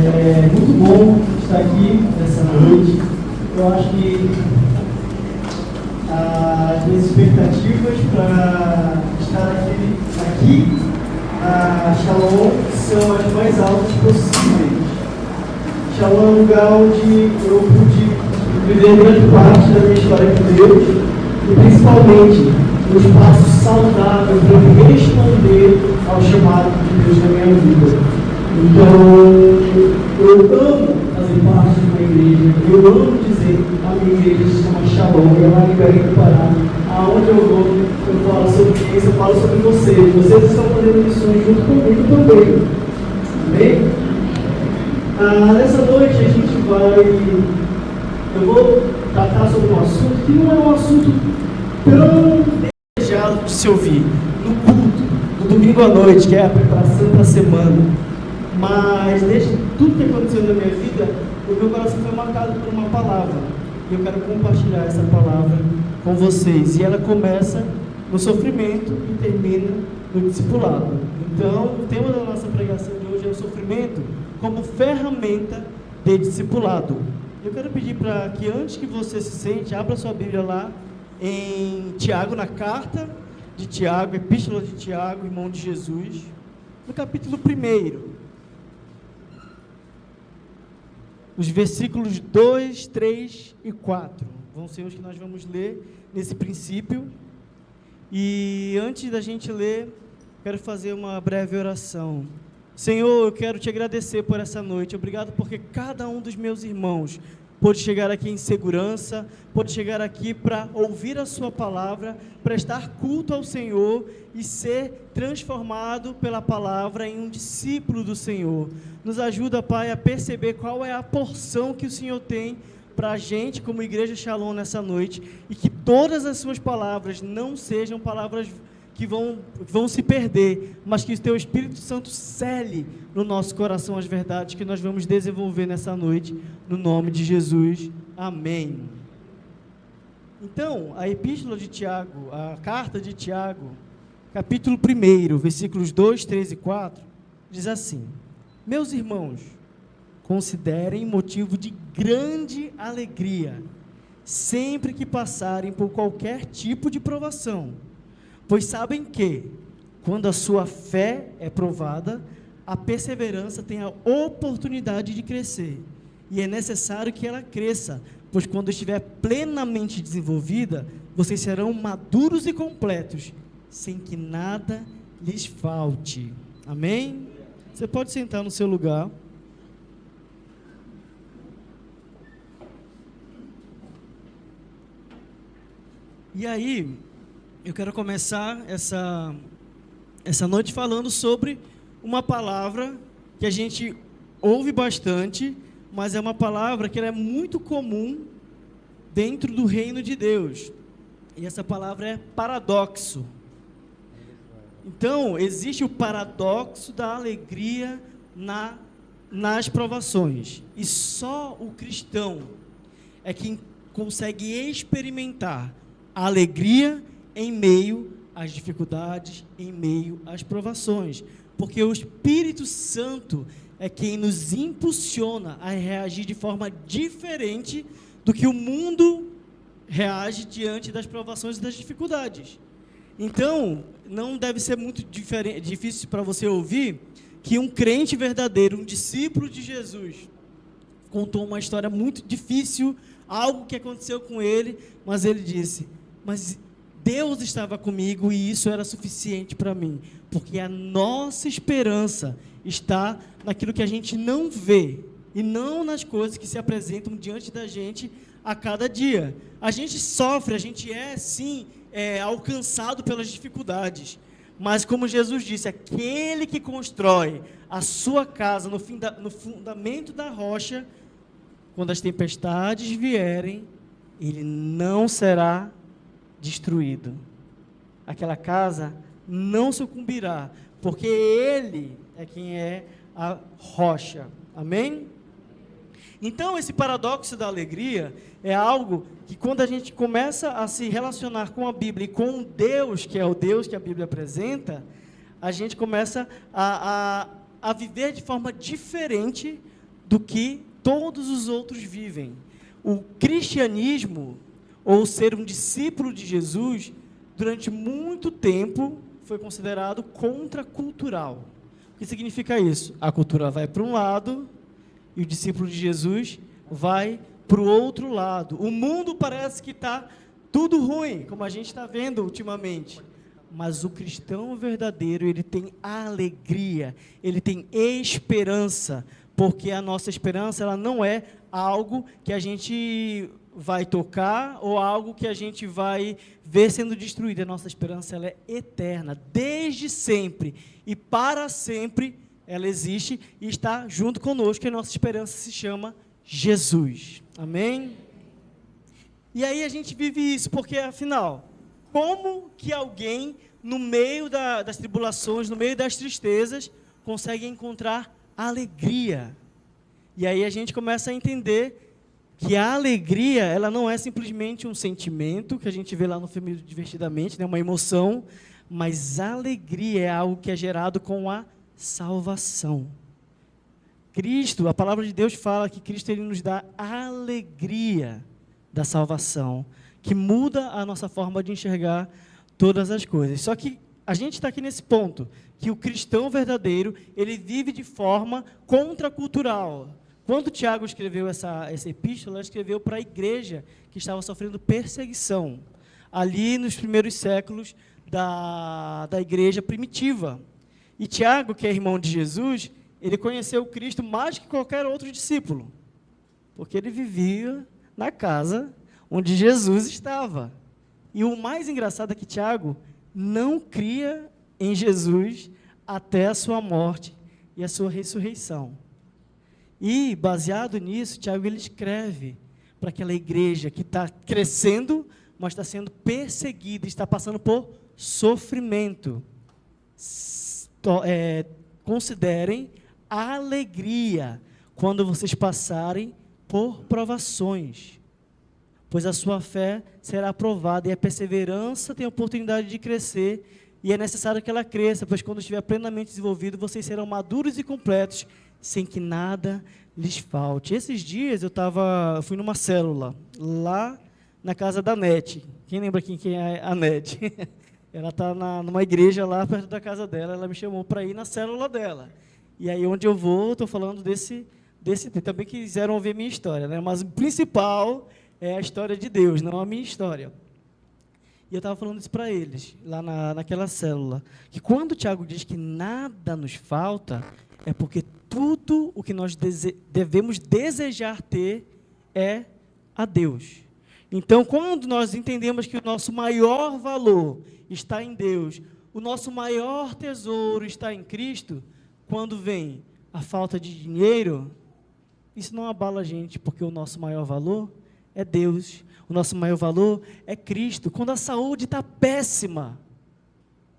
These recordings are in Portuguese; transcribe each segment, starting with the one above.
É muito bom estar aqui nessa noite. Eu acho que as minhas expectativas para estar aqui a Shalom são as mais altas possíveis. Shalom é um lugar onde eu pude viver grande parte da minha história com Deus e principalmente um espaço saudável para eu responder ao chamado de Deus na minha vida. Então, eu amo fazer parte de uma igreja, eu amo dizer a minha igreja se chama Shalom, e ela é em Pará. Aonde eu vou, eu falo sobre isso, eu falo sobre vocês. Vocês estão fazendo missões junto comigo também. Amém? Nessa noite a gente eu vou tratar sobre um assunto que não é um assunto tão desejado de se ouvir no culto, no domingo à noite, que é a preparação para a semana. Mas desde tudo que aconteceu na minha vida, o meu coração foi marcado por uma palavra. E eu quero compartilhar essa palavra com vocês. E ela começa no sofrimento e termina no discipulado. Então, o tema da nossa pregação de hoje é o sofrimento como ferramenta de discipulado. Eu quero pedir para que antes que você se sente, abra sua Bíblia lá em Tiago, na carta de Tiago, epístola de Tiago, irmão de Jesus, no capítulo 1. Os versículos 2, 3 e 4 vão ser os que nós vamos ler nesse princípio. E antes da gente ler, quero fazer uma breve oração. Senhor, eu quero te agradecer por essa noite. Obrigado porque cada um dos meus irmãos pôde chegar aqui em segurança, pôde chegar aqui para ouvir a sua palavra, prestar culto ao Senhor e ser transformado pela palavra em um discípulo do Senhor. Nos ajuda, Pai, a perceber qual é a porção que o Senhor tem para a gente como Igreja Shalom nessa noite, e que todas as suas palavras não sejam palavras que vão se perder, mas que o Teu Espírito Santo cele no nosso coração as verdades que nós vamos desenvolver nessa noite, no nome de Jesus, amém. Então, a epístola de Tiago, a carta de Tiago, capítulo 1, versículos 2, 3 e 4, diz assim: meus irmãos, considerem motivo de grande alegria, sempre que passarem por qualquer tipo de provação, pois sabem que, quando a sua fé é provada, a perseverança tem a oportunidade de crescer, e é necessário que ela cresça, pois quando estiver plenamente desenvolvida, vocês serão maduros e completos, sem que nada lhes falte. Amém? Você pode sentar no seu lugar. E aí, eu quero começar essa noite falando sobre uma palavra que a gente ouve bastante, mas é uma palavra que ela é muito comum dentro do reino de Deus. E essa palavra é paradoxo. Então, existe o paradoxo da alegria nas provações. E só o cristão é quem consegue experimentar a alegria em meio às dificuldades, em meio às provações. Porque o Espírito Santo é quem nos impulsiona a reagir de forma diferente do que o mundo reage diante das provações e das dificuldades. Então, não deve ser muito difícil para você ouvir que um crente verdadeiro, um discípulo de Jesus, contou uma história muito difícil, algo que aconteceu com ele, mas ele disse: mas Deus estava comigo e isso era suficiente para mim, porque a nossa esperança está naquilo que a gente não vê, e não nas coisas que se apresentam diante da gente a cada dia. A gente sofre, a gente sim, alcançado pelas dificuldades, mas como Jesus disse, aquele que constrói a sua casa no fundamento da rocha, quando as tempestades vierem, ele não será destruído. Aquela casa não sucumbirá, porque ele é quem é a rocha. Amém? Então, esse paradoxo da alegria é algo que, quando a gente começa a se relacionar com a Bíblia e com Deus, que é o Deus que a Bíblia apresenta, a gente começa a viver de forma diferente do que todos os outros vivem. O cristianismo, ou ser um discípulo de Jesus, durante muito tempo foi considerado contracultural. O que significa isso? A cultura vai para um lado e o discípulo de Jesus vai para o outro lado. O mundo parece que está tudo ruim, como a gente está vendo ultimamente. Mas o cristão verdadeiro, ele tem alegria, ele tem esperança, porque a nossa esperança, ela não é algo que a gente vai tocar ou algo que a gente vai ver sendo destruído. A nossa esperança, ela é eterna, desde sempre e para sempre ela existe e está junto conosco, e a nossa esperança se chama Jesus. Amém? E aí a gente vive isso, porque afinal, como que alguém, no meio das tribulações, no meio das tristezas, consegue encontrar alegria? E aí a gente começa a entender que a alegria, ela não é simplesmente um sentimento, que a gente vê lá no filme Divertidamente, né, uma emoção, mas a alegria é algo que é gerado com a salvação. Cristo, a palavra de Deus fala que Cristo, ele nos dá a alegria da salvação, que muda a nossa forma de enxergar todas as coisas. Só que a gente está aqui nesse ponto, que o cristão verdadeiro, ele vive de forma contracultural. Quando Tiago escreveu essa epístola, ele escreveu para a igreja que estava sofrendo perseguição, ali nos primeiros séculos da igreja primitiva. E Tiago, que é irmão de Jesus, ele conheceu Cristo mais que qualquer outro discípulo, porque ele vivia na casa onde Jesus estava. E o mais engraçado é que Tiago não cria em Jesus até a sua morte e a sua ressurreição. E, baseado nisso, Tiago, ele escreve para aquela igreja que está crescendo, mas está sendo perseguida, está passando por sofrimento. Considerem a alegria quando vocês passarem por provações, pois a sua fé será aprovada, e a perseverança tem a oportunidade de crescer, e é necessário que ela cresça, pois quando estiver plenamente desenvolvido, vocês serão maduros e completos, sem que nada lhes falte. Esses dias eu fui numa célula, lá na casa da Nete. Quem lembra quem é a Nete? Ela está numa igreja lá perto da casa dela, ela me chamou para ir na célula dela. E aí onde eu vou, estou falando desse também quiseram ouvir minha história, né? Mas o principal é a história de Deus, não a minha história. E eu estava falando isso para eles, lá naquela célula, que quando o Tiago diz que nada nos falta, é porque tudo o que nós devemos desejar ter é a Deus. Então, quando nós entendemos que o nosso maior valor está em Deus, o nosso maior tesouro está em Cristo, quando vem a falta de dinheiro, isso não abala a gente, porque o nosso maior valor é Deus, o nosso maior valor é Cristo. Quando a saúde está péssima,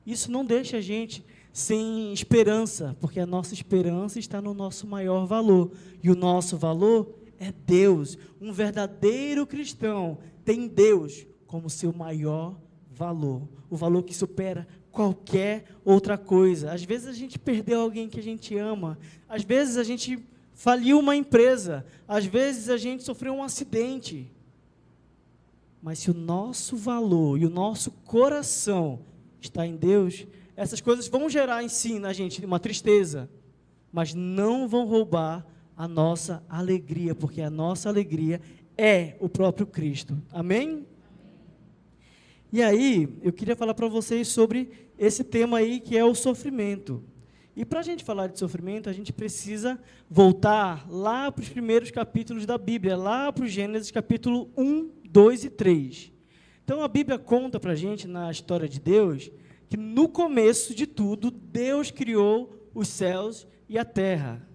isso não deixa a gente sem esperança, porque a nossa esperança está no nosso maior valor, e o nosso valor é Deus. Um verdadeiro cristão tem Deus como seu maior valor, o valor que supera qualquer outra coisa. Às vezes a gente perdeu alguém que a gente ama, às vezes a gente faliu uma empresa, às vezes a gente sofreu um acidente, mas se o nosso valor e o nosso coração está em Deus, essas coisas vão gerar em si, na gente, uma tristeza, mas não vão roubar a nossa alegria, porque a nossa alegria é o próprio Cristo. Amém? E aí, eu queria falar para vocês sobre esse tema aí, que é o sofrimento. E para a gente falar de sofrimento, a gente precisa voltar lá para os primeiros capítulos da Bíblia, lá para o Gênesis capítulo 1, 2 e 3. Então, a Bíblia conta para a gente, na história de Deus, que no começo de tudo, Deus criou os céus e a terra.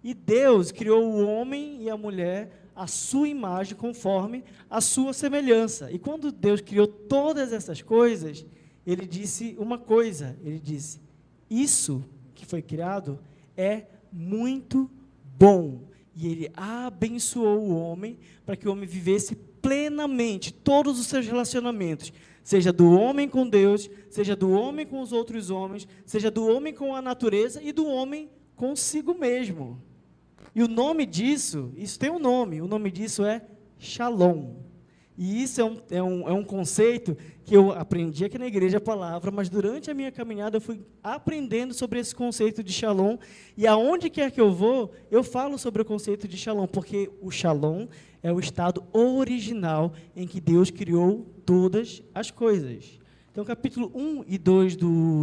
E Deus criou o homem e a mulher à sua imagem, conforme a sua semelhança. E quando Deus criou todas essas coisas, Ele disse uma coisa, Ele disse: isso que foi criado é muito bom. E Ele abençoou o homem para que o homem vivesse plenamente todos os seus relacionamentos, seja do homem com Deus, seja do homem com os outros homens, seja do homem com a natureza e do homem consigo mesmo. E o nome disso, isso tem um nome, o nome disso é Shalom. E isso é um conceito que eu aprendi aqui na igreja, a palavra, mas durante a minha caminhada eu fui aprendendo sobre esse conceito de Shalom, e aonde quer que eu vou, eu falo sobre o conceito de Shalom, porque o Shalom é o estado original em que Deus criou todas as coisas. Então, capítulo 1 e 2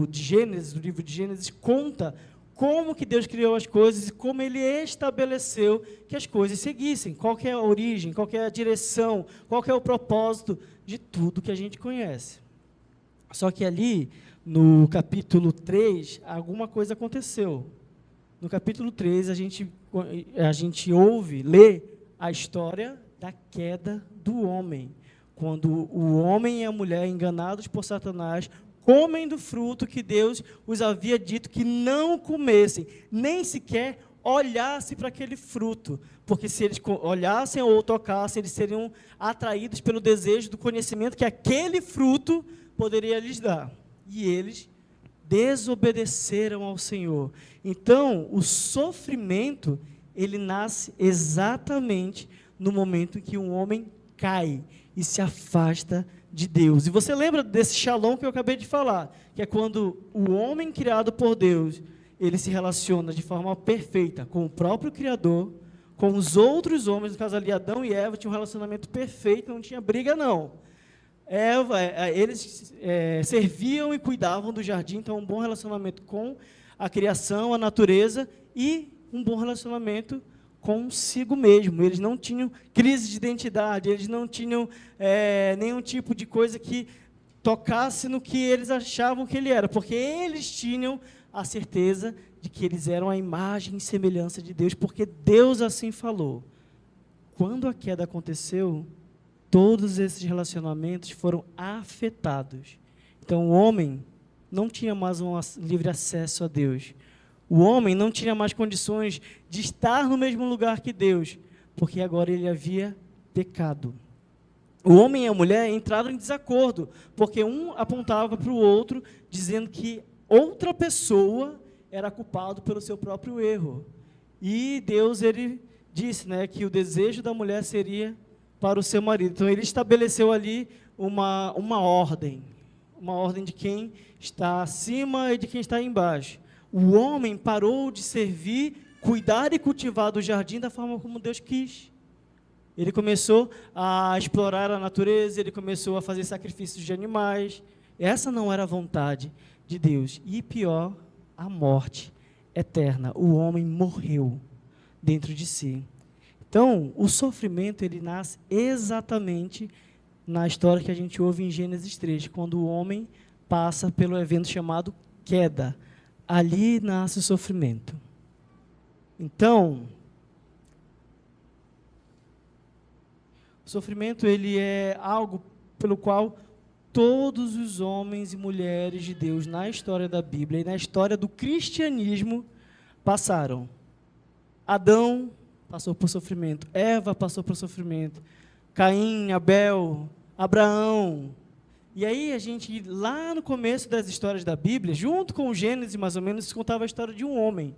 de Gênesis, do livro de Gênesis, conta como que Deus criou as coisas e como Ele estabeleceu que as coisas seguissem, qual que é a origem, qual que é a direção, qual que é o propósito de tudo que a gente conhece. Só que ali, no capítulo 3, alguma coisa aconteceu. No capítulo 3, a gente lê a história da queda do homem, quando o homem e a mulher, enganados por Satanás, comem do fruto que Deus os havia dito que não comessem, nem sequer olhassem para aquele fruto, porque se eles olhassem ou tocassem, eles seriam atraídos pelo desejo do conhecimento que aquele fruto poderia lhes dar. E eles desobedeceram ao Senhor. Então, o sofrimento, ele nasce exatamente no momento em que um homem cai e se afasta de Deus. E você lembra desse Shalom que eu acabei de falar, que é quando o homem criado por Deus, ele se relaciona de forma perfeita com o próprio Criador, com os outros homens, no caso ali Adão e Eva, tinham um relacionamento perfeito, não tinha briga não. Eles serviam e cuidavam do jardim, então um bom relacionamento com a criação, a natureza, e um bom relacionamento consigo mesmo. Eles não tinham crise de identidade, eles não tinham nenhum tipo de coisa que tocasse no que eles achavam que ele era, porque eles tinham a certeza de que eles eram a imagem e semelhança de Deus, porque Deus assim falou. Quando a queda aconteceu, todos esses relacionamentos foram afetados. Então, o homem não tinha mais um livre acesso a Deus. O homem não tinha mais condições de estar no mesmo lugar que Deus, porque agora ele havia pecado. O homem e a mulher entraram em desacordo, porque um apontava para o outro, dizendo que outra pessoa era culpado pelo seu próprio erro. E Deus, ele disse, que o desejo da mulher seria para o seu marido. Então, ele estabeleceu ali uma ordem de quem está acima e de quem está embaixo. O homem parou de servir, cuidar e cultivar do jardim da forma como Deus quis. Ele começou a explorar a natureza, ele começou a fazer sacrifícios de animais. Essa não era a vontade de Deus. E pior, a morte eterna. O homem morreu dentro de si. Então, o sofrimento, ele nasce exatamente na história que a gente ouve em Gênesis 3, quando o homem passa pelo evento chamado queda. Ali nasce o sofrimento. Então, o sofrimento, ele é algo pelo qual todos os homens e mulheres de Deus na história da Bíblia e na história do cristianismo passaram. Adão passou por sofrimento, Eva passou por sofrimento, Caim, Abel, Abraão. E aí a gente, lá no começo das histórias da Bíblia, junto com o Gênesis mais ou menos, se contava a história de um homem.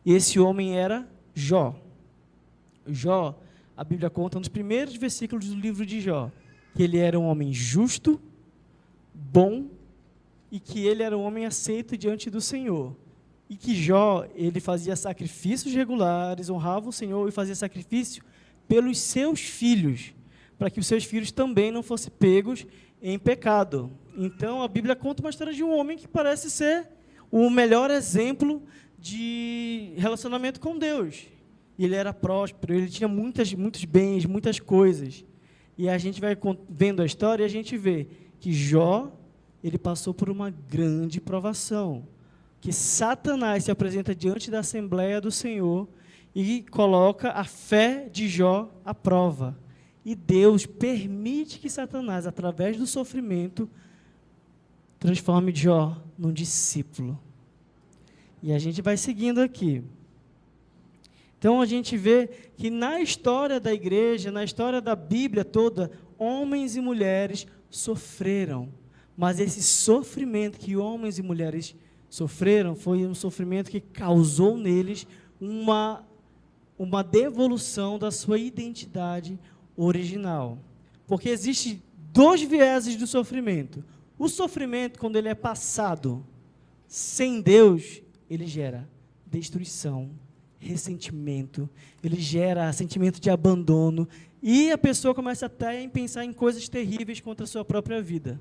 E esse homem era Jó. Jó, a Bíblia conta nos primeiros versículos do livro de Jó, que ele era um homem justo, bom, e que ele era um homem aceito diante do Senhor. E que Jó, ele fazia sacrifícios regulares, honrava o Senhor e fazia sacrifício pelos seus filhos, para que os seus filhos também não fossem pegos em pecado. Então, a Bíblia conta uma história de um homem que parece ser o melhor exemplo de relacionamento com Deus. Ele era próspero, ele tinha muitos bens, muitas coisas. E a gente vai vendo a história e a gente vê que Jó, ele passou por uma grande provação, que Satanás se apresenta diante da Assembleia do Senhor e coloca a fé de Jó à prova. E Deus permite que Satanás, através do sofrimento, transforme Jó num discípulo. E a gente vai seguindo aqui. Então, a gente vê que na história da igreja, na história da Bíblia toda, homens e mulheres sofreram. Mas esse sofrimento que homens e mulheres sofreram foi um sofrimento que causou neles uma devolução da sua identidade original. Porque existem dois vieses do sofrimento. O sofrimento, quando ele é passado sem Deus, ele gera destruição, ressentimento, ele gera sentimento de abandono, e a pessoa começa até a pensar em coisas terríveis contra a sua própria vida.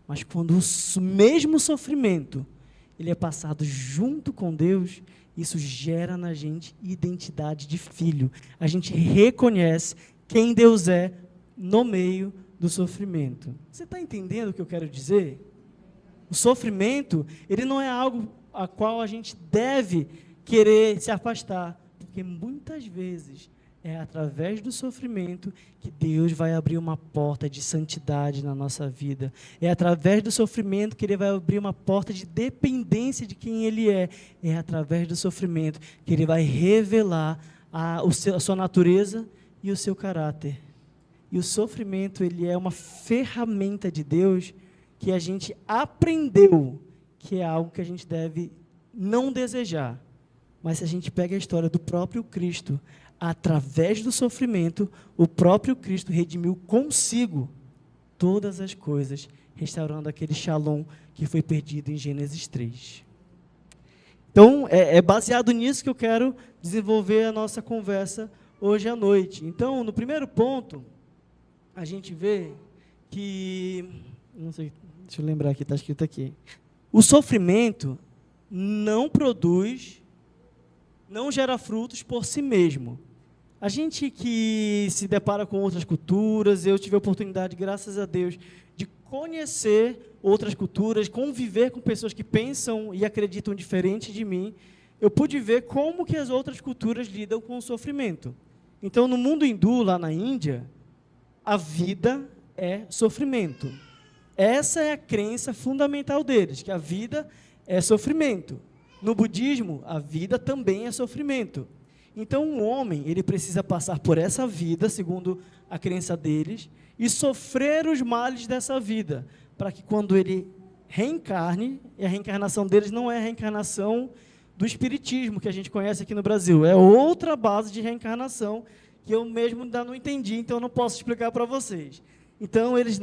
Mas quando o mesmo sofrimento ele é passado junto com Deus, isso gera na gente identidade de filho. A gente reconhece quem Deus é no meio do sofrimento. Você está entendendo o que eu quero dizer? O sofrimento, ele não é algo a qual a gente deve querer se afastar, porque muitas vezes é através do sofrimento que Deus vai abrir uma porta de santidade na nossa vida. É através do sofrimento que Ele vai abrir uma porta de dependência de quem Ele é. É através do sofrimento que Ele vai revelar a sua natureza e o seu caráter. E o sofrimento, ele é uma ferramenta de Deus que a gente aprendeu que é algo que a gente deve não desejar. Mas se a gente pega a história do próprio Cristo, através do sofrimento, o próprio Cristo redimiu consigo todas as coisas, restaurando aquele shalom que foi perdido em Gênesis 3. Então, é baseado nisso que eu quero desenvolver a nossa conversa hoje à noite. Então, no primeiro ponto, a gente vê que, não sei, deixa eu lembrar aqui, está escrito aqui, o sofrimento não produz, não gera frutos por si mesmo. A gente que se depara com outras culturas, eu tive a oportunidade, graças a Deus, de conhecer outras culturas, conviver com pessoas que pensam e acreditam diferente de mim. Eu pude ver como que as outras culturas lidam com o sofrimento. Então, no mundo hindu, lá na Índia, a vida é sofrimento. Essa é a crença fundamental deles, que a vida é sofrimento. No budismo, a vida também é sofrimento. Então, um homem, ele precisa passar por essa vida, segundo a crença deles, e sofrer os males dessa vida, para que quando ele reencarne, e a reencarnação deles não é a reencarnação do espiritismo, que a gente conhece aqui no Brasil, é outra base de reencarnação, que eu mesmo ainda não entendi, então eu não posso explicar para vocês. Então, eles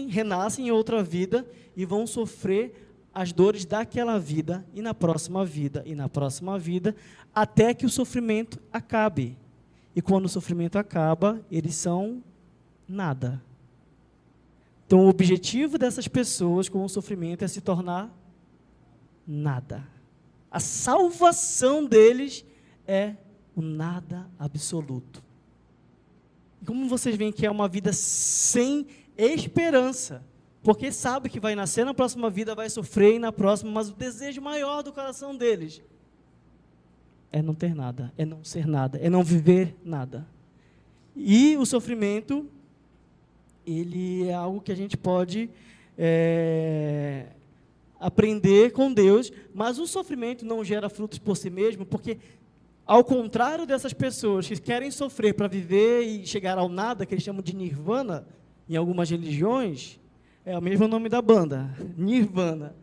renascem em outra vida, e vão sofrer as dores daquela vida, e na próxima vida, e na próxima vida, até que o sofrimento acabe. E quando o sofrimento acaba, eles são nada. Então, o objetivo dessas pessoas com o sofrimento é se tornar nada. A salvação deles é o nada absoluto. Como vocês veem que é uma vida sem esperança, porque sabe que vai nascer na próxima vida, vai sofrer na próxima, mas o desejo maior do coração deles é não ter nada, é não ser nada, é não viver nada. E o sofrimento, ele é algo que a gente pode aprender com Deus, mas o sofrimento não gera frutos por si mesmo, porque, ao contrário dessas pessoas que querem sofrer para viver e chegar ao nada, que eles chamam de nirvana, em algumas religiões, é o mesmo nome da banda, Nirvana.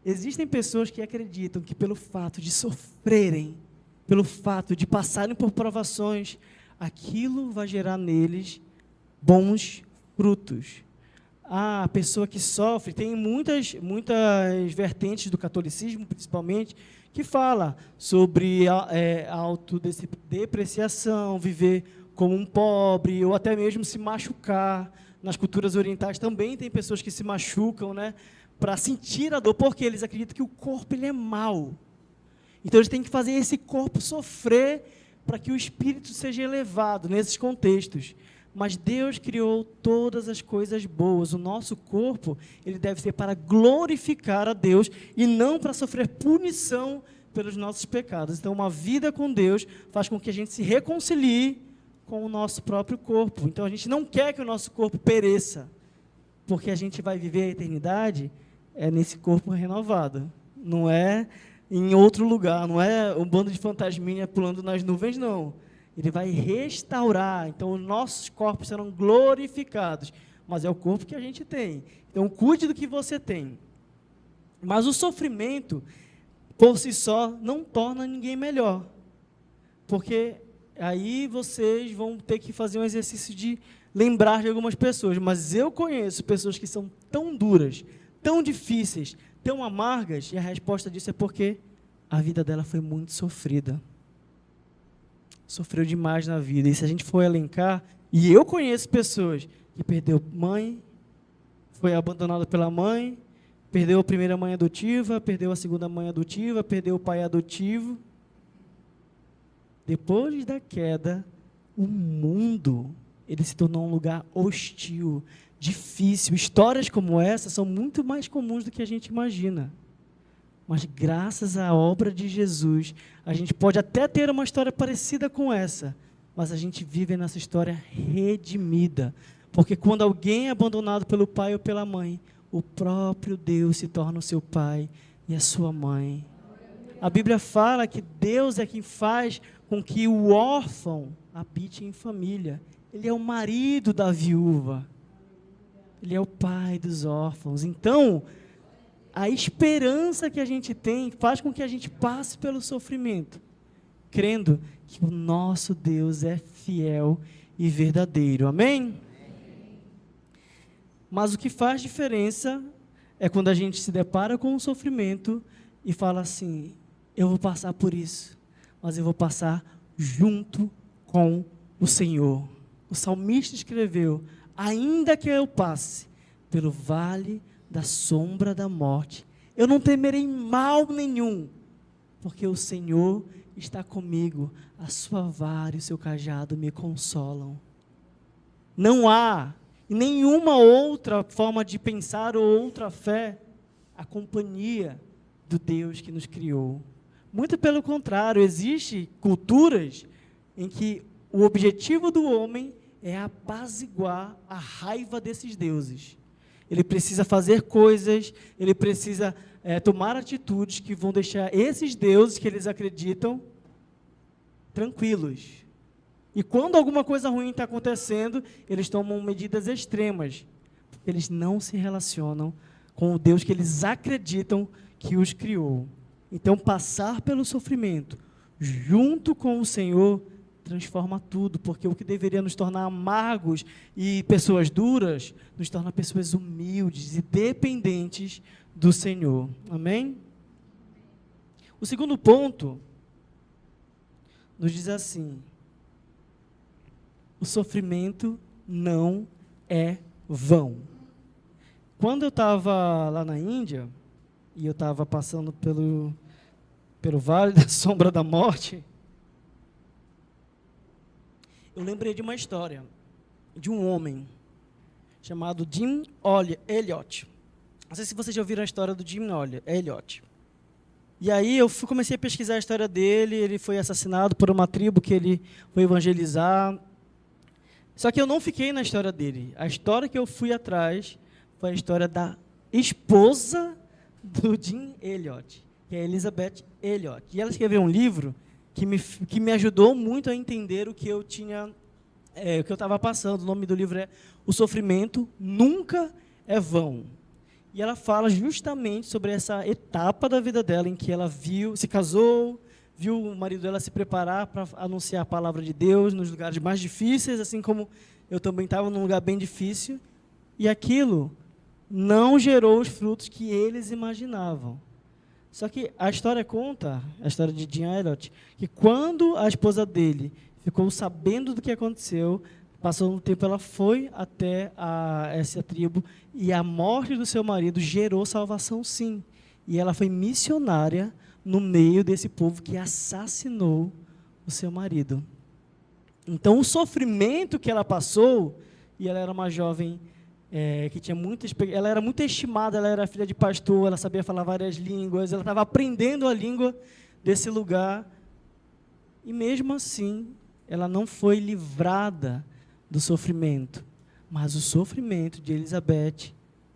Existem pessoas que acreditam que pelo fato de sofrerem, pelo fato de passarem por provações, aquilo vai gerar neles bons frutos. A pessoa que sofre, tem muitas vertentes do catolicismo, principalmente, que fala sobre autodepreciação, viver como um pobre, ou até mesmo se machucar. Nas culturas orientais também tem pessoas que se machucam, né, para sentir a dor, porque eles acreditam que o corpo ele é mau. Então, eles têm que fazer esse corpo sofrer para que o espírito seja elevado nesses contextos. Mas Deus criou todas as coisas boas. O nosso corpo, ele deve ser para glorificar a Deus e não para sofrer punição pelos nossos pecados. Então, uma vida com Deus faz com que a gente se reconcilie com o nosso próprio corpo. Então, a gente não quer que o nosso corpo pereça, porque a gente vai viver a eternidade nesse corpo renovado. Não é em outro lugar, não é um bando de fantasminha pulando nas nuvens, não. Ele vai restaurar, então os nossos corpos serão glorificados, mas é o corpo que a gente tem. Então, cuide do que você tem. Mas o sofrimento, por si só, não torna ninguém melhor, porque aí vocês vão ter que fazer um exercício de lembrar de algumas pessoas, mas eu conheço pessoas que são tão duras, tão difíceis, tão amargas, e a resposta disso é porque a vida dela foi muito sofrida. Sofreu demais na vida. E se a gente for elencar, e eu conheço pessoas que perdeu mãe, foi abandonada pela mãe, perdeu a primeira mãe adotiva, perdeu a segunda mãe adotiva, perdeu o pai adotivo. Depois da queda, o mundo, ele se tornou um lugar hostil, difícil. Histórias como essa são muito mais comuns do que a gente imagina. Mas graças à obra de Jesus, a gente pode até ter uma história parecida com essa, mas a gente vive nessa história redimida. Porque quando alguém é abandonado pelo pai ou pela mãe, o próprio Deus se torna o seu pai e a sua mãe. A Bíblia fala que Deus é quem faz com que o órfão habite em família. Ele é o marido da viúva. Ele é o pai dos órfãos. Então, a esperança que a gente tem faz com que a gente passe pelo sofrimento, crendo que o nosso Deus é fiel e verdadeiro. Amém? Mas o que faz diferença é quando a gente se depara com o sofrimento e fala assim: eu vou passar por isso, mas eu vou passar junto com o Senhor. O salmista escreveu: ainda que eu passe pelo vale da sombra da morte, eu não temerei mal nenhum, porque o Senhor está comigo, a sua vara e o seu cajado me consolam. Não há nenhuma outra forma de pensar ou outra fé a companhia do Deus que nos criou. Muito pelo contrário, existem culturas em que o objetivo do homem é apaziguar a raiva desses deuses. Ele precisa fazer coisas, ele precisa tomar atitudes que vão deixar esses deuses que eles acreditam tranquilos. E quando alguma coisa ruim está acontecendo, eles tomam medidas extremas, porque eles não se relacionam com o Deus que eles acreditam que os criou. Então, passar pelo sofrimento junto com o Senhor transforma tudo, porque o que deveria nos tornar amargos e pessoas duras, nos torna pessoas humildes e dependentes do Senhor. Amém? O segundo ponto nos diz assim: o sofrimento não é vão. Quando eu estava lá na Índia, e eu estava passando pelo vale da sombra da morte, eu lembrei de uma história de um homem chamado Jim Elliot. Não sei se vocês já ouviram a história do Jim Elliot. E aí eu comecei a pesquisar a história dele. Ele foi assassinado por uma tribo que ele foi evangelizar. Só que eu não fiquei na história dele. A história que eu fui atrás foi a história da esposa do Jim Elliot, que é Elizabeth Elliot. E ela escreveu um livro que me ajudou muito a entender o que eu tinha, o que eu estava passando. O nome do livro é O Sofrimento Nunca é Vão. E ela fala justamente sobre essa etapa da vida dela em que ela se casou, viu o marido dela se preparar para anunciar a palavra de Deus nos lugares mais difíceis, assim como eu também estava num lugar bem difícil, e aquilo não gerou os frutos que eles imaginavam. Só que a história conta, a história de Jim Elliot, que quando a esposa dele ficou sabendo do que aconteceu, passou um tempo, ela foi até essa tribo, e a morte do seu marido gerou salvação, sim. E ela foi missionária no meio desse povo que assassinou o seu marido. Então, o sofrimento que ela passou, e ela era uma jovem que tinha ela era muito estimada, ela era filha de pastor, ela sabia falar várias línguas, ela estava aprendendo a língua desse lugar, e mesmo assim, ela não foi livrada do sofrimento. Mas o sofrimento de Elizabeth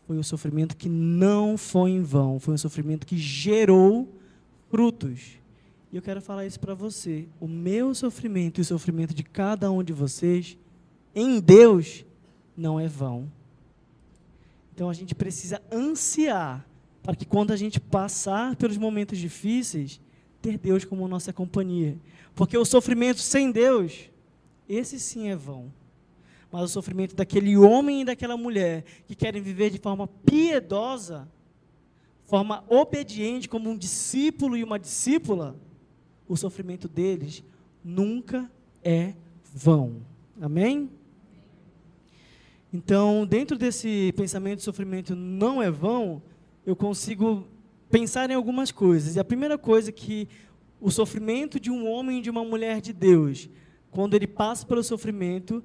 foi um sofrimento que não foi em vão, foi um sofrimento que gerou frutos. E eu quero falar isso para você: o meu sofrimento e o sofrimento de cada um de vocês, em Deus, não é vão. Então, a gente precisa ansiar para que quando a gente passar pelos momentos difíceis, ter Deus como nossa companhia. Porque o sofrimento sem Deus, esse sim é vão. Mas o sofrimento daquele homem e daquela mulher que querem viver de forma piedosa, forma obediente, como um discípulo e uma discípula, o sofrimento deles nunca é vão. Amém? Então, dentro desse pensamento de sofrimento não é vão, eu consigo pensar em algumas coisas. E a primeira coisa é que o sofrimento de um homem e de uma mulher de Deus, quando ele passa pelo sofrimento,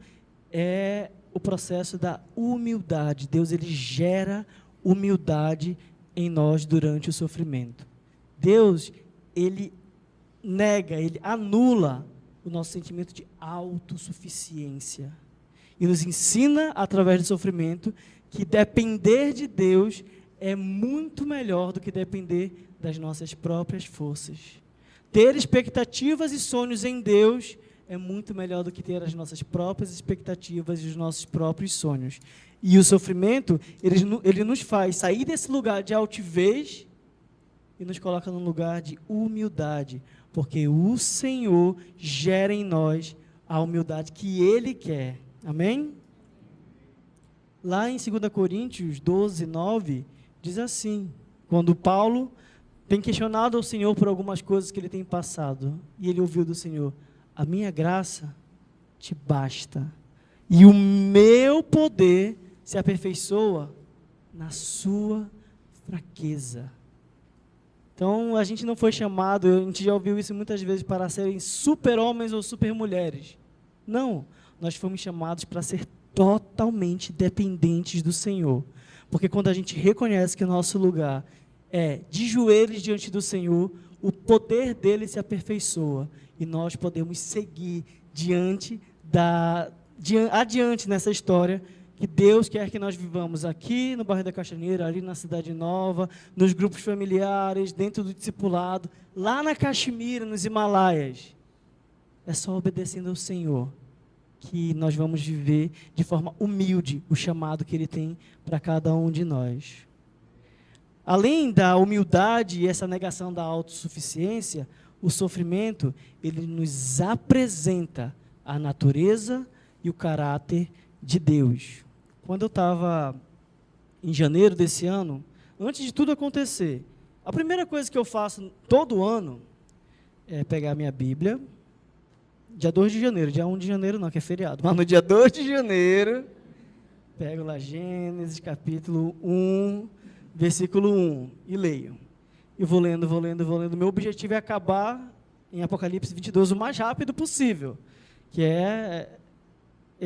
é o processo da humildade. Deus, ele gera humildade em nós durante o sofrimento. Deus, ele nega, ele anula o nosso sentimento de autossuficiência. E nos ensina, através do sofrimento, que depender de Deus é muito melhor do que depender das nossas próprias forças. Ter expectativas e sonhos em Deus é muito melhor do que ter as nossas próprias expectativas e os nossos próprios sonhos. E o sofrimento, ele nos faz sair desse lugar de altivez e nos coloca num lugar de humildade, porque o Senhor gera em nós a humildade que Ele quer. Amém? Lá em 2 Coríntios 12, 9, diz assim, quando Paulo tem questionado ao Senhor por algumas coisas que ele tem passado, e ele ouviu do Senhor: a minha graça te basta, e o meu poder se aperfeiçoa na sua fraqueza. Então, a gente não foi chamado, a gente já ouviu isso muitas vezes, para serem super-homens ou super-mulheres. Não, nós fomos chamados para ser totalmente dependentes do Senhor. Porque quando a gente reconhece que o nosso lugar é de joelhos diante do Senhor, o poder dele se aperfeiçoa e nós podemos seguir adiante nessa história que Deus quer que nós vivamos aqui no bairro da Caixaneira, ali na Cidade Nova, nos grupos familiares, dentro do discipulado, lá na Caxemira, nos Himalaias. É só obedecendo ao Senhor que nós vamos viver de forma humilde o chamado que Ele tem para cada um de nós. Além da humildade e essa negação da autossuficiência, o sofrimento, ele nos apresenta a natureza e o caráter de Deus. Quando eu estava em janeiro desse ano, antes de tudo acontecer, a primeira coisa que eu faço todo ano é pegar a minha Bíblia, dia 2 de janeiro, dia 1 de janeiro não, que é feriado, mas no dia 2 de janeiro, pego lá Gênesis, capítulo 1, versículo 1, e leio. E vou lendo. Meu objetivo é acabar em Apocalipse 22 o mais rápido possível, que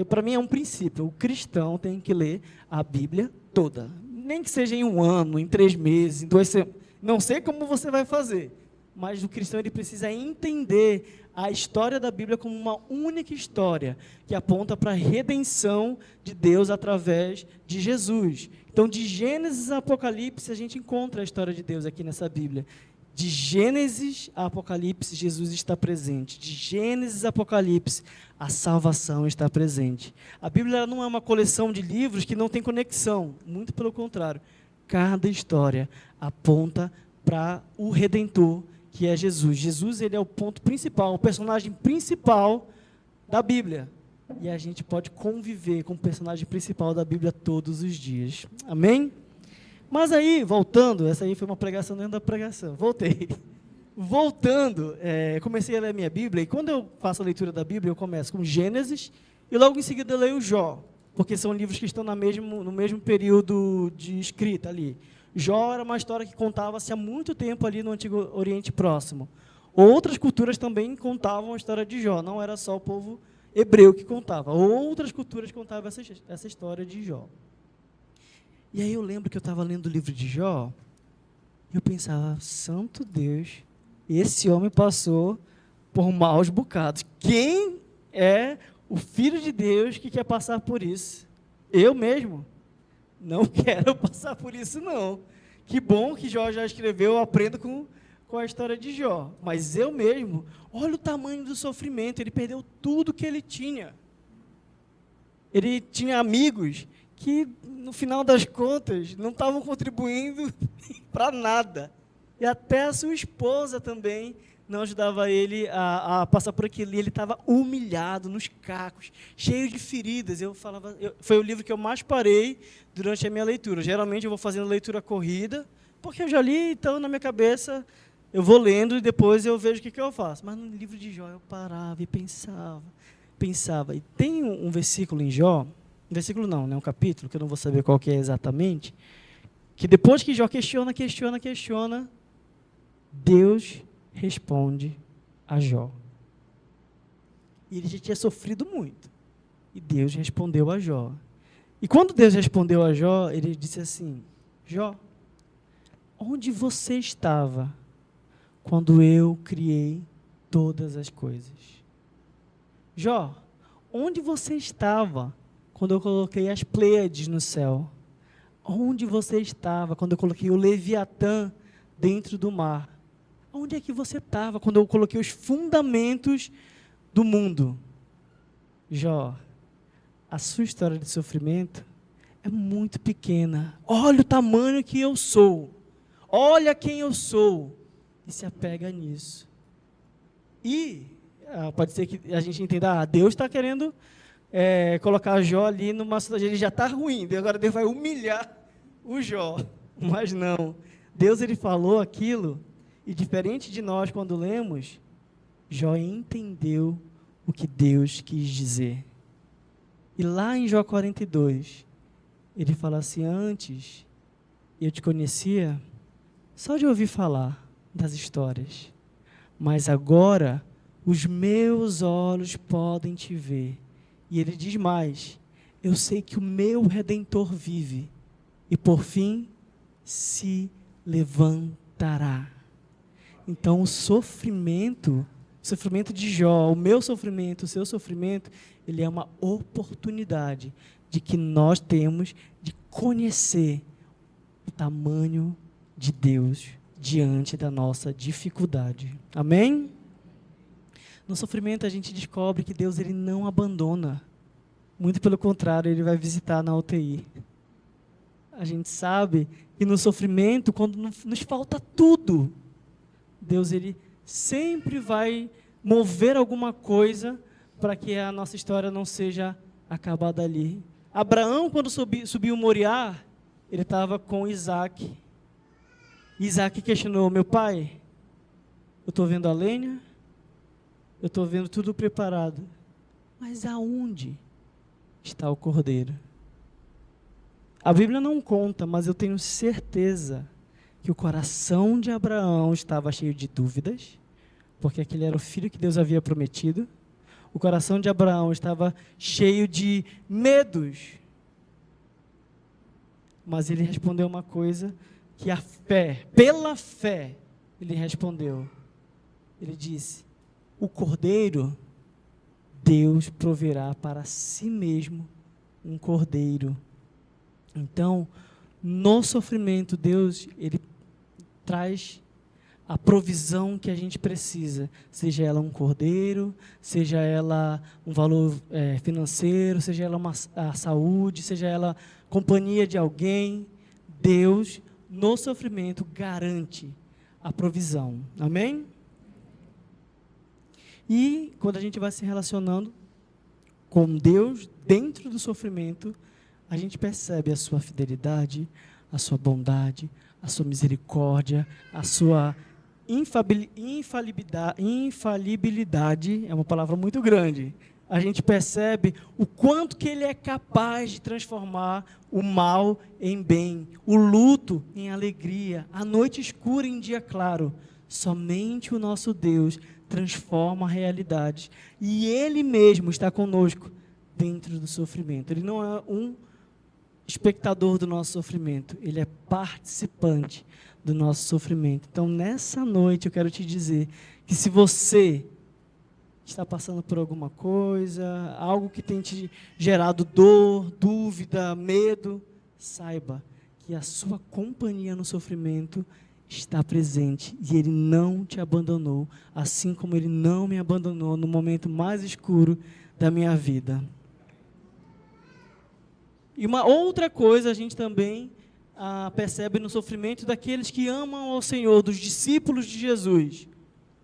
para mim é um princípio. O cristão tem que ler a Bíblia toda, nem que seja em um ano, em 3 meses, em 2 semanas, não sei como você vai fazer, mas o cristão ele precisa entender a história da Bíblia como uma única história, que aponta para a redenção de Deus através de Jesus. Então, de Gênesis a Apocalipse, a gente encontra a história de Deus aqui nessa Bíblia. De Gênesis a Apocalipse, Jesus está presente. De Gênesis a Apocalipse, a salvação está presente. A Bíblia não é uma coleção de livros que não tem conexão, muito pelo contrário. Cada história aponta para o Redentor, que é Jesus. Jesus, ele é o ponto principal, o personagem principal da Bíblia. E a gente pode conviver com o personagem principal da Bíblia todos os dias. Amém? Mas aí, voltando, essa aí foi uma pregação dentro da pregação. Voltando, comecei a ler a minha Bíblia, e quando eu faço a leitura da Bíblia, eu começo com Gênesis, e logo em seguida eu leio Jó, porque são livros que estão no mesmo período de escrita ali. Jó era uma história que contava-se há muito tempo ali no Antigo Oriente Próximo. Outras culturas também contavam a história de Jó, não era só o povo hebreu que contava. Outras culturas contavam essa história de Jó. E aí eu lembro que eu estava lendo o livro de Jó, e eu pensava: santo Deus, esse homem passou por maus bocados. Quem é o Filho de Deus que quer passar por isso? Eu mesmo não quero passar por isso, não. Que bom que Jó já escreveu, eu aprendo com a história de Jó. Mas eu mesmo, olha o tamanho do sofrimento, ele perdeu tudo que ele tinha. Ele tinha amigos que, no final das contas, não estavam contribuindo para nada. E até a sua esposa também não ajudava ele a passar por aquilo. E ele estava humilhado, nos cacos, cheio de feridas. Foi o livro que eu mais parei durante a minha leitura. Geralmente eu vou fazendo leitura corrida, porque eu já li, então na minha cabeça eu vou lendo e depois eu vejo o que eu faço. Mas no livro de Jó eu parava e pensava. E tem um versículo em Jó, um versículo não, né, um capítulo, que eu não vou saber qual que é exatamente, que depois que Jó questiona, Deus responde a Jó. E ele já tinha sofrido muito. E Deus respondeu a Jó. E quando Deus respondeu a Jó, ele disse assim: Jó, onde você estava quando eu criei todas as coisas? Jó, onde você estava quando eu coloquei as Pleiades no céu? Onde você estava quando eu coloquei o Leviatã dentro do mar? Onde é que você estava quando eu coloquei os fundamentos do mundo? Jó, a sua história de sofrimento é muito pequena. Olha o tamanho que eu sou. Olha quem eu sou. E se apega nisso. E pode ser que a gente entenda, Deus está querendo colocar Jó ali numa situação, ele já está ruim, agora Deus vai humilhar o Jó. Mas não. Deus, ele falou aquilo, e diferente de nós quando lemos, Jó entendeu o que Deus quis dizer. E lá em Jó 42, ele fala assim: antes eu te conhecia só de ouvir falar das histórias, mas agora os meus olhos podem te ver. E ele diz mais: eu sei que o meu Redentor vive e por fim se levantará. Então o sofrimento de Jó, o meu sofrimento, o seu sofrimento, ele é uma oportunidade de que nós temos de conhecer o tamanho de Deus diante da nossa dificuldade. Amém? No sofrimento a gente descobre que Deus, ele não abandona. Muito pelo contrário, ele vai visitar na UTI. A gente sabe que no sofrimento, quando nos falta tudo, Deus, ele sempre vai mover alguma coisa para que a nossa história não seja acabada ali. Abraão, quando subiu Moriá, ele estava com Isaac. Isaac questionou: meu pai, eu estou vendo a lenha, eu estou vendo tudo preparado, mas aonde está o cordeiro? A Bíblia não conta, mas eu tenho certeza que o coração de Abraão estava cheio de dúvidas, porque aquele era o filho que Deus havia prometido. O coração de Abraão estava cheio de medos, mas ele respondeu uma coisa que a fé, pela fé, ele respondeu. Ele disse: o cordeiro, Deus proverá para si mesmo um cordeiro. Então, no sofrimento, Deus, ele traz a provisão que a gente precisa, seja ela um cordeiro, seja ela um valor financeiro, seja ela a saúde, seja ela companhia de alguém. Deus, no sofrimento, garante a provisão. Amém? E quando a gente vai se relacionando com Deus dentro do sofrimento, a gente percebe a sua fidelidade, a sua bondade, a sua misericórdia, a sua infalibilidade, é uma palavra muito grande. A gente percebe o quanto que ele é capaz de transformar o mal em bem, o luto em alegria, a noite escura em dia claro. Somente o nosso Deus transforma a realidade. E ele mesmo está conosco dentro do sofrimento. Ele não é um espectador do nosso sofrimento, ele é participante do nosso sofrimento. Então, nessa noite, eu quero te dizer que se você está passando por alguma coisa, algo que tem te gerado dor, dúvida, medo, saiba que a sua companhia no sofrimento está presente e ele não te abandonou, assim como ele não me abandonou no momento mais escuro da minha vida. E uma outra coisa a gente também percebe no sofrimento daqueles que amam ao Senhor, dos discípulos de Jesus.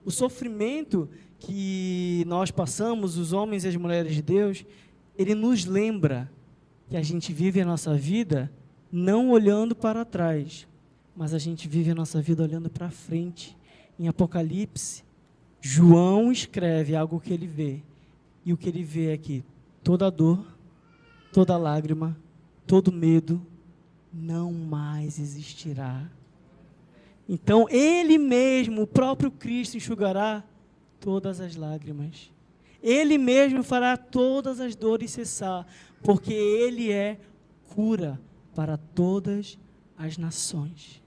O sofrimento que nós passamos, os homens e as mulheres de Deus, ele nos lembra que a gente vive a nossa vida não olhando para trás, mas a gente vive a nossa vida olhando para frente. Em Apocalipse, João escreve algo que ele vê, e o que ele vê é que toda dor, toda lágrima, todo medo não mais existirá. Então, Ele mesmo, o próprio Cristo, enxugará todas as lágrimas. Ele mesmo fará todas as dores cessar, porque Ele é cura para todas as nações.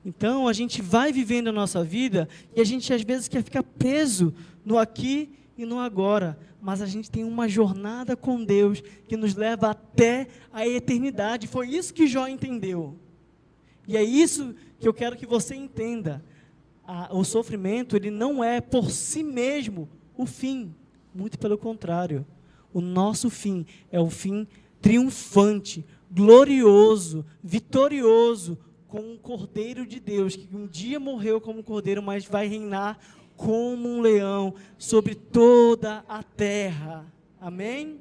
Então, a gente vai vivendo a nossa vida e a gente às vezes quer ficar preso no aqui e no agora, mas a gente tem uma jornada com Deus que nos leva até a eternidade. Foi isso que Jó entendeu. E é isso que eu quero que você entenda. O sofrimento, ele não é por si mesmo o fim, muito pelo contrário. O nosso fim é o fim triunfante, glorioso, vitorioso, com um Cordeiro de Deus, que um dia morreu como cordeiro, mas vai reinar como um leão sobre toda a terra. Amém?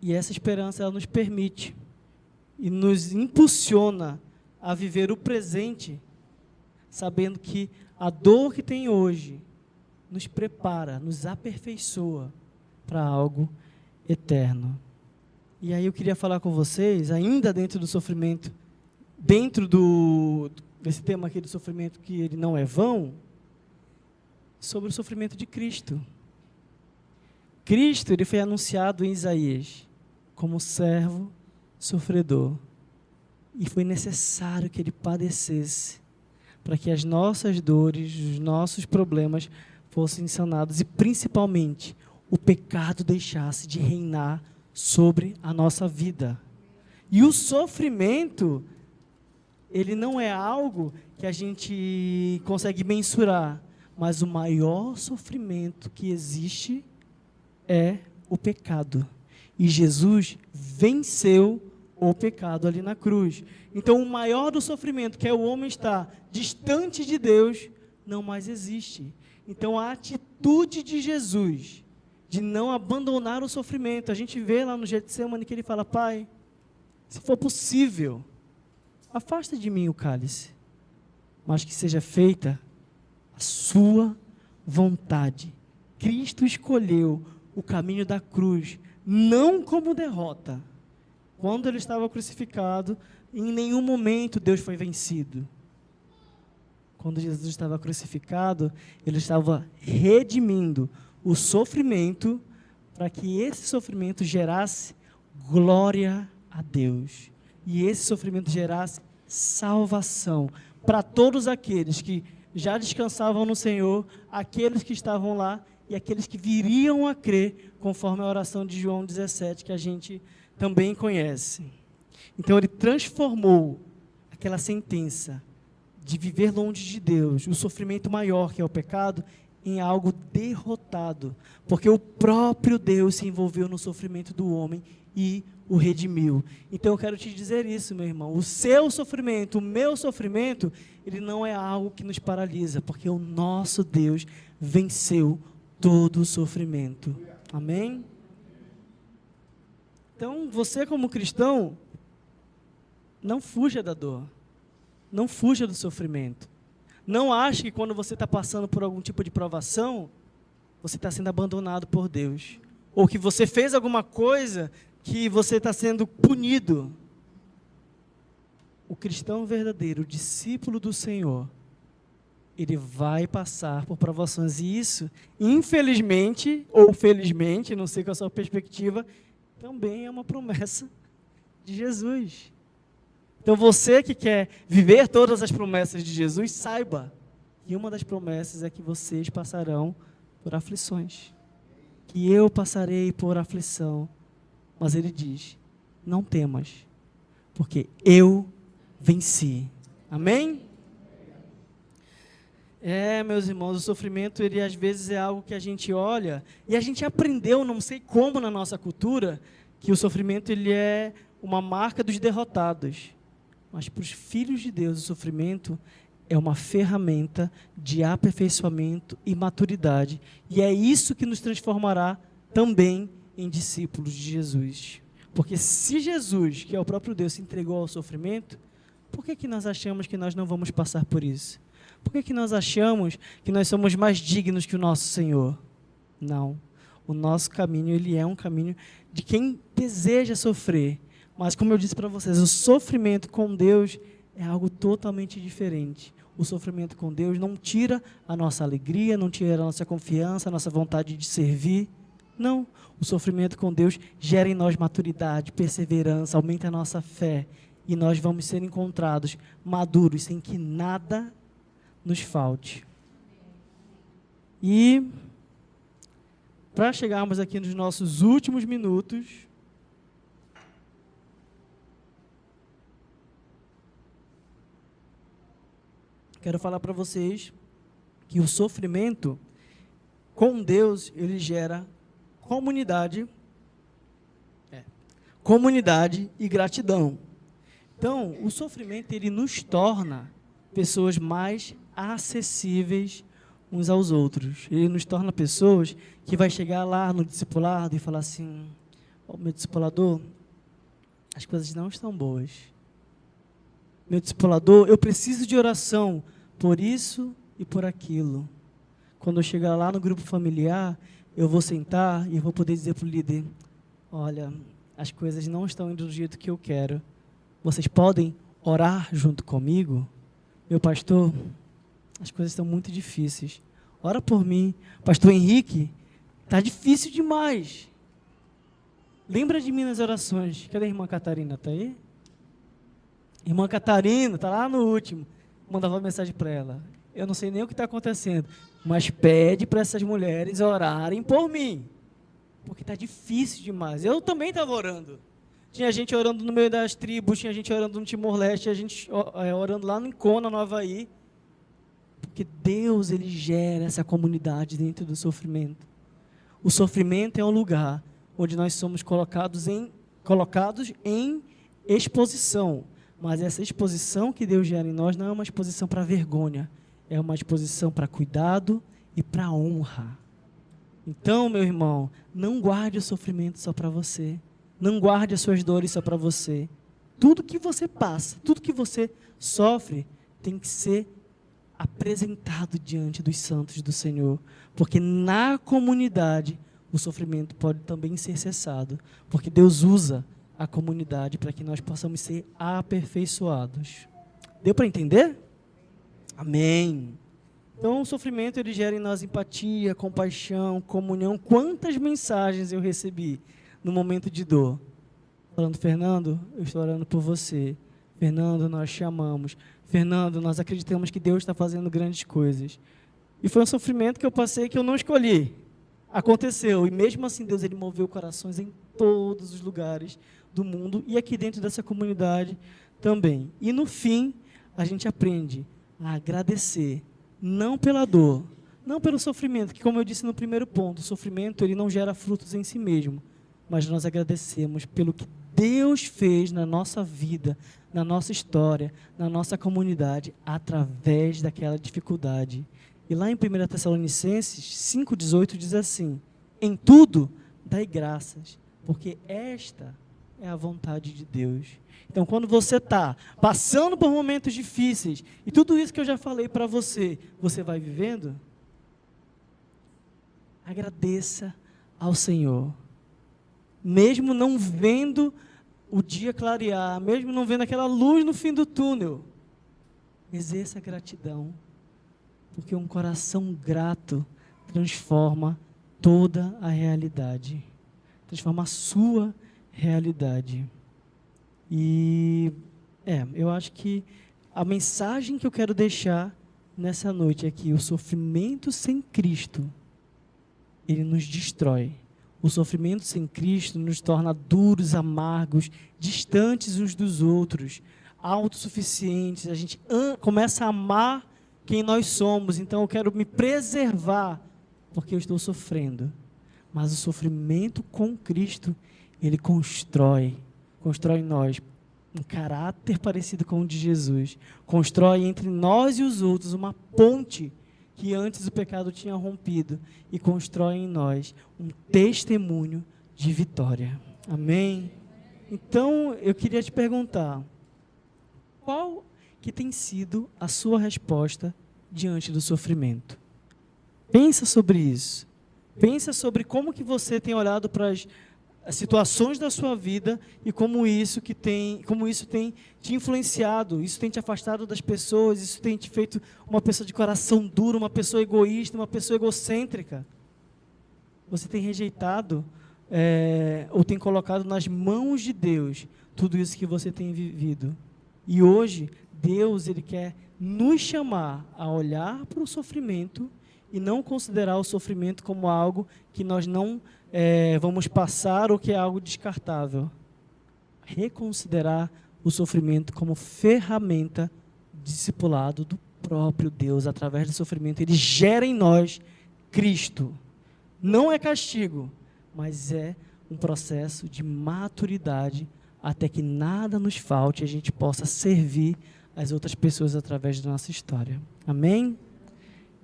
E essa esperança, ela nos permite e nos impulsiona a viver o presente, sabendo que a dor que tem hoje nos prepara, nos aperfeiçoa para algo eterno. E aí eu queria falar com vocês, ainda dentro do sofrimento, dentro desse tema aqui do sofrimento que ele não é vão, sobre o sofrimento de Cristo. Cristo, ele foi anunciado em Isaías como servo sofredor. E foi necessário que ele padecesse para que as nossas dores, os nossos problemas fossem sanados e principalmente o pecado deixasse de reinar sobre a nossa vida. E o sofrimento, ele não é algo que a gente consegue mensurar, mas o maior sofrimento que existe é o pecado. E Jesus venceu o pecado ali na cruz. Então, o maior do sofrimento, que é o homem estar distante de Deus, não mais existe. Então, a atitude de Jesus de não abandonar o sofrimento, a gente vê lá no Getsemane que ele fala: Pai, se for possível, afasta de mim o cálice, mas que seja feita a sua vontade. Cristo escolheu o caminho da cruz, não como derrota. Quando ele estava crucificado, em nenhum momento Deus foi vencido. Quando Jesus estava crucificado, ele estava redimindo o sofrimento, para que esse sofrimento gerasse glória a Deus. E esse sofrimento gerasse salvação para todos aqueles que já descansavam no Senhor, aqueles que estavam lá e aqueles que viriam a crer, conforme a oração de João 17, que a gente também conhece. Então ele transformou aquela sentença de viver longe de Deus, o sofrimento maior que é o pecado, em algo derrotado, porque o próprio Deus se envolveu no sofrimento do homem e o redimiu. Então eu quero te dizer isso, meu irmão, o seu sofrimento, o meu sofrimento, ele não é algo que nos paralisa, porque o nosso Deus venceu todo o sofrimento. Amém? Então, você como cristão, não fuja da dor, não fuja do sofrimento. Não ache que quando você está passando por algum tipo de provação, você está sendo abandonado por Deus. Ou que você fez alguma coisa que você está sendo punido. O cristão verdadeiro, o discípulo do Senhor, ele vai passar por provações. E isso, infelizmente, ou felizmente, não sei qual é a sua perspectiva, também é uma promessa de Jesus. Então, você que quer viver todas as promessas de Jesus, saiba que uma das promessas é que vocês passarão por aflições. Que eu passarei por aflição. Mas ele diz: não temas, porque eu venci. Amém? Meus irmãos, o sofrimento, ele às vezes é algo que a gente olha, e a gente aprendeu, não sei como na nossa cultura, que o sofrimento ele é uma marca dos derrotados. Mas para os filhos de Deus, o sofrimento é uma ferramenta de aperfeiçoamento e maturidade. E é isso que nos transformará também em discípulos de Jesus. Porque se Jesus, que é o próprio Deus, se entregou ao sofrimento, por que nós achamos que nós não vamos passar por isso? Por que nós achamos que nós somos mais dignos que o nosso Senhor? Não. O nosso caminho, ele é um caminho de quem deseja sofrer. Mas, como eu disse para vocês, o sofrimento com Deus é algo totalmente diferente. O sofrimento com Deus não tira a nossa alegria, não tira a nossa confiança, a nossa vontade de servir. Não. O sofrimento com Deus gera em nós maturidade, perseverança, aumenta a nossa fé. E nós vamos ser encontrados maduros, sem que nada nos falte. E, para chegarmos aqui nos nossos últimos minutos, quero falar para vocês que o sofrimento com Deus, ele gera comunidade e gratidão. Então, o sofrimento, ele nos torna pessoas mais acessíveis uns aos outros. Ele nos torna pessoas que vai chegar lá no discipulado e falar assim: oh, meu discipulador, as coisas não estão boas. Meu discipulador, eu preciso de oração por isso e por aquilo. Quando eu chegar lá no grupo familiar, eu vou sentar e vou poder dizer para o líder: olha, as coisas não estão indo do jeito que eu quero. Vocês podem orar junto comigo? Meu pastor, as coisas estão muito difíceis. Ora por mim. Pastor Henrique, está difícil demais. Lembra de mim nas orações. Cadê a irmã Catarina? Está aí? Irmã Catarina, está lá no último. Mandava uma mensagem para ela. Eu não sei nem o que está acontecendo, mas pede para essas mulheres orarem por mim. Porque está difícil demais. Eu também estava orando. Tinha gente orando no meio das tribos, tinha gente orando no Timor-Leste, tinha gente orando lá no Kona, no Havaí. Porque Deus, ele gera essa comunidade dentro do sofrimento. O sofrimento é um lugar onde nós somos colocados em exposição. Mas essa exposição que Deus gera em nós não é uma exposição para vergonha, é uma exposição para cuidado e para honra. Então, meu irmão, não guarde o sofrimento só para você. Não guarde as suas dores só para você. Tudo que você passa, tudo que você sofre, tem que ser apresentado diante dos santos do Senhor. Porque na comunidade, o sofrimento pode também ser cessado. Porque Deus usa a comunidade para que nós possamos ser aperfeiçoados. Deu para entender? Amém. Então, o sofrimento, ele gera em nós empatia, compaixão, comunhão. Quantas mensagens eu recebi no momento de dor? Falando: Fernando, eu estou orando por você. Fernando, nós te amamos. Fernando, nós acreditamos que Deus está fazendo grandes coisas. E foi um sofrimento que eu passei que eu não escolhi. Aconteceu. E mesmo assim, Deus, ele moveu corações em todos os lugares do mundo e aqui dentro dessa comunidade também. E no fim, a gente aprende a agradecer, não pela dor, não pelo sofrimento, que, como eu disse no primeiro ponto, o sofrimento, ele não gera frutos em si mesmo, mas nós agradecemos pelo que Deus fez na nossa vida, na nossa história, na nossa comunidade, através daquela dificuldade. E lá em 1 Tessalonicenses 5,18 diz assim: em tudo dai graças, porque esta é a vontade de Deus. Então, quando você está passando por momentos difíceis, e tudo isso que eu já falei para você, você vai vivendo, agradeça ao Senhor. Mesmo não vendo o dia clarear, mesmo não vendo aquela luz no fim do túnel, exerça a gratidão, porque um coração grato transforma toda a realidade, transforma a sua realidade. E eu acho que a mensagem que eu quero deixar nessa noite é que o sofrimento sem Cristo, ele nos destrói. O sofrimento sem Cristo nos torna duros, amargos, distantes uns dos outros, autossuficientes. A gente começa a amar quem nós somos. Então eu quero me preservar porque eu estou sofrendo. Mas o sofrimento com Cristo, ele constrói em nós um caráter parecido com o de Jesus, constrói entre nós e os outros uma ponte que antes o pecado tinha rompido e constrói em nós um testemunho de vitória. Amém? Então, eu queria te perguntar, qual que tem sido a sua resposta diante do sofrimento? Pensa sobre isso. Pensa sobre como que você tem olhado para as situações da sua vida e como isso tem te influenciado, isso tem te afastado das pessoas, isso tem te feito uma pessoa de coração duro, uma pessoa egoísta, uma pessoa egocêntrica. Você tem rejeitado ou tem colocado nas mãos de Deus tudo isso que você tem vivido. E hoje, Deus, Ele quer nos chamar a olhar para o sofrimento e não considerar o sofrimento como algo que nós não vamos passar ou que é algo descartável. Reconsiderar o sofrimento como ferramenta de discipulado do próprio Deus. Através do sofrimento, Ele gera em nós Cristo. Não é castigo, mas é um processo de maturidade até que nada nos falte e a gente possa servir as outras pessoas através da nossa história. Amém?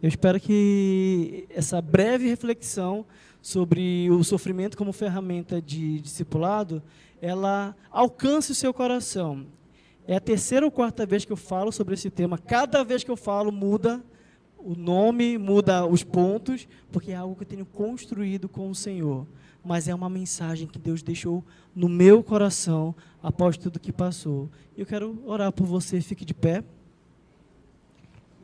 Eu espero que essa breve reflexão sobre o sofrimento como ferramenta de discipulado, ela alcance o seu coração. É a terceira ou quarta vez que eu falo sobre esse tema. Cada vez que eu falo, muda o nome, muda os pontos, porque é algo que eu tenho construído com o Senhor. Mas é uma mensagem que Deus deixou no meu coração após tudo que passou. Eu quero orar por você, fique de pé.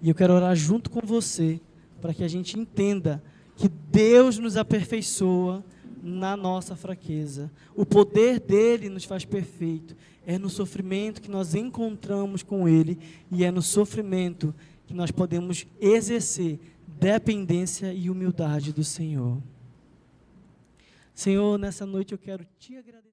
E eu quero orar junto com você, para que a gente entenda que Deus nos aperfeiçoa na nossa fraqueza. O poder dele nos faz perfeito. É no sofrimento que nós encontramos com ele, e é no sofrimento que nós podemos exercer dependência e humildade do Senhor. Senhor, nessa noite eu quero te agradecer.